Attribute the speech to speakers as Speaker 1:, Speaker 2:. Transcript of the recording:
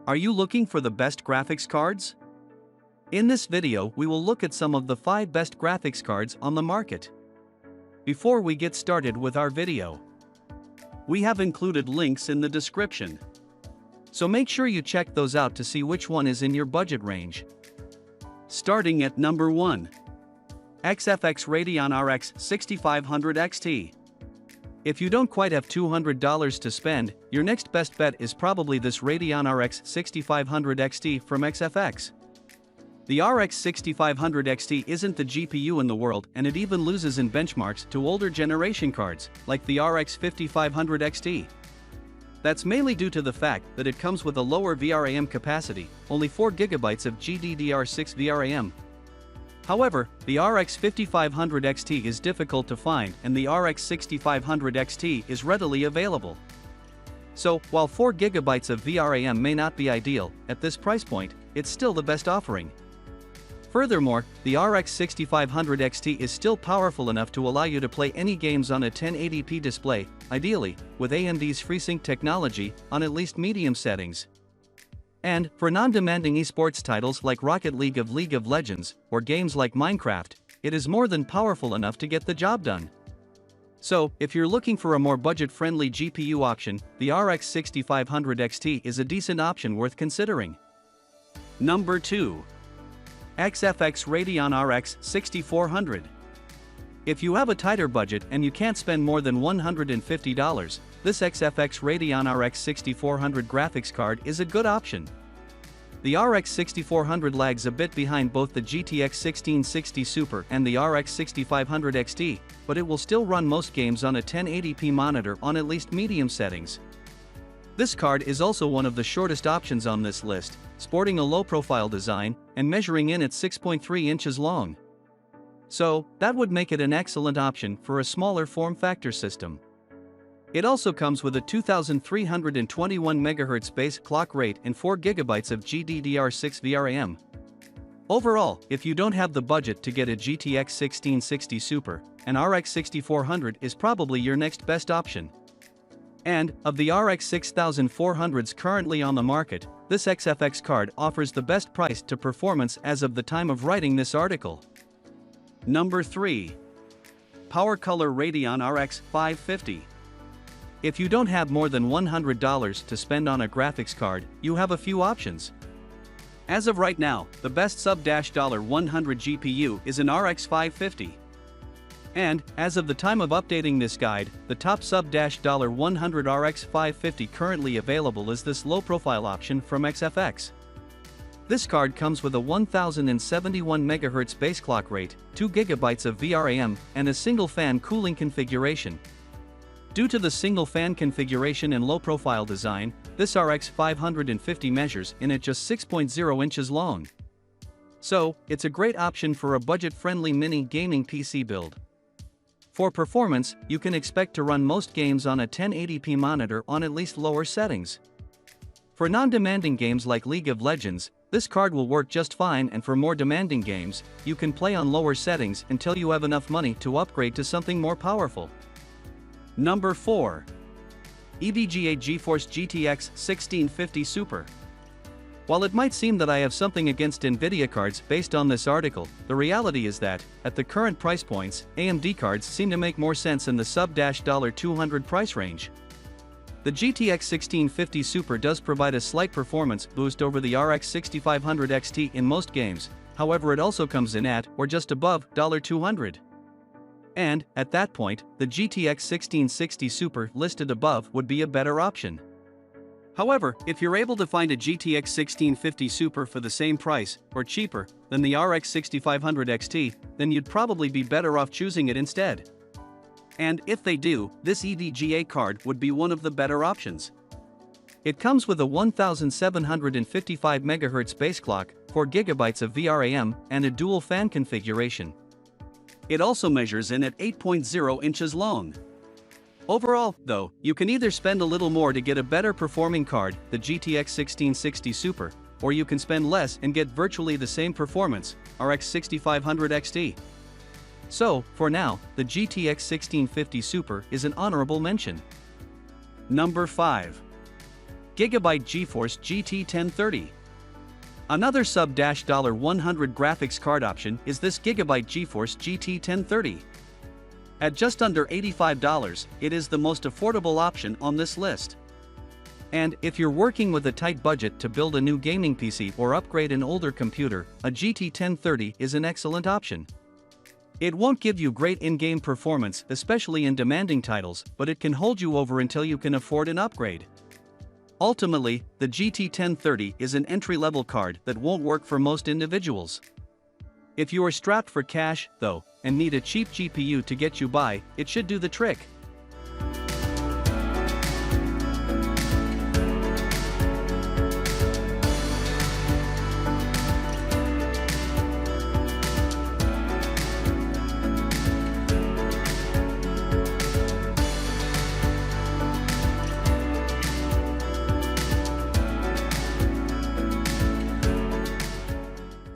Speaker 1: Are you looking for the best graphics cards? In this video, we will look at some of the 5 best graphics cards on the market. Before we get started with our video, we have included links in the description. So make sure you check those out to see which one is in your budget range. Starting at number 1. XFX Radeon RX 6500 XT. If you don't quite have $200 to spend, your next best bet is probably this Radeon RX 6500 XT from XFX. The RX 6500 XT isn't the GPU in the world, and it even loses in benchmarks to older generation cards, like the RX 5500 XT. That's mainly due to the fact that it comes with a lower VRAM capacity, only 4 GB of GDDR6 VRAM. However, the RX 5500 XT is difficult to find, and the RX 6500 XT is readily available. So, while 4 GB of VRAM may not be ideal, at this price point, it's still the best offering. Furthermore, the RX 6500 XT is still powerful enough to allow you to play any games on a 1080p display, ideally, with AMD's FreeSync technology, on at least medium settings. And, for non-demanding esports titles like Rocket League of Legends, or games like Minecraft, it is more than powerful enough to get the job done. So, if you're looking for a more budget-friendly GPU option, the RX 6500 XT is a decent option worth considering. Number 2. XFX Radeon RX 6400. If you have a tighter budget and you can't spend more than $150, this XFX Radeon RX 6400 graphics card is a good option. The RX 6400 lags a bit behind both the GTX 1660 Super and the RX 6500 XT, but it will still run most games on a 1080p monitor on at least medium settings. This card is also one of the shortest options on this list, sporting a low-profile design and measuring in at 6.3 inches long. So, that would make it an excellent option for a smaller form factor system. It also comes with a 2321 MHz base clock rate and 4 GB of GDDR6 VRAM. Overall, if you don't have the budget to get a GTX 1660 Super, an RX 6400 is probably your next best option. And, of the RX 6400s currently on the market, this XFX card offers the best price to performance as of the time of writing this article. Number 3. PowerColor Radeon RX 550. If you don't have more than $100 to spend on a graphics card, you have a few options. As of right now, the best sub-$100 GPU is an RX 550. And, as of the time of updating this guide, the top sub-$100 RX 550 currently available is this low-profile option from XFX. This card comes with a 1071 MHz base clock rate, 2 GB of VRAM, and a single fan cooling configuration. Due to the single fan configuration and low-profile design, this RX 550 measures in at just 6.0 inches long. So, it's a great option for a budget-friendly mini gaming PC build. For performance, you can expect to run most games on a 1080p monitor on at least lower settings. For non-demanding games like League of Legends, this card will work just fine, and for more demanding games, you can play on lower settings until you have enough money to upgrade to something more powerful. Number 4. EVGA GeForce GTX 1650 Super. While it might seem that I have something against NVIDIA cards based on this article, the reality is that, at the current price points, AMD cards seem to make more sense in the sub-$200 price range. The GTX 1650 Super does provide a slight performance boost over the RX 6500 XT in most games, however it also comes in at, or just above, $200. And, at that point, the GTX 1660 Super listed above would be a better option. However, if you're able to find a GTX 1650 Super for the same price, or cheaper, than the RX 6500 XT, then you'd probably be better off choosing it instead. And, if they do, this EVGA card would be one of the better options. It comes with a 1755 MHz base clock, 4 GB of VRAM, and a dual fan configuration. It also measures in at 8.0 inches long. Overall, though, you can either spend a little more to get a better performing card, the GTX 1660 Super, or you can spend less and get virtually the same performance, RX 6500 XT. So, for now, the GTX 1650 Super is an honorable mention. Number 5. Gigabyte GeForce GT 1030. Another sub-$100 graphics card option is this Gigabyte GeForce GT 1030. At just under $85, it is the most affordable option on this list. And if you're working with a tight budget to build a new gaming PC or upgrade an older computer, a GT 1030 is an excellent option. It won't give you great in-game performance, especially in demanding titles, but it can hold you over until you can afford an upgrade. Ultimately, the GT 1030 is an entry-level card that won't work for most individuals. If you are strapped for cash, though, and need a cheap GPU to get you by, it should do the trick.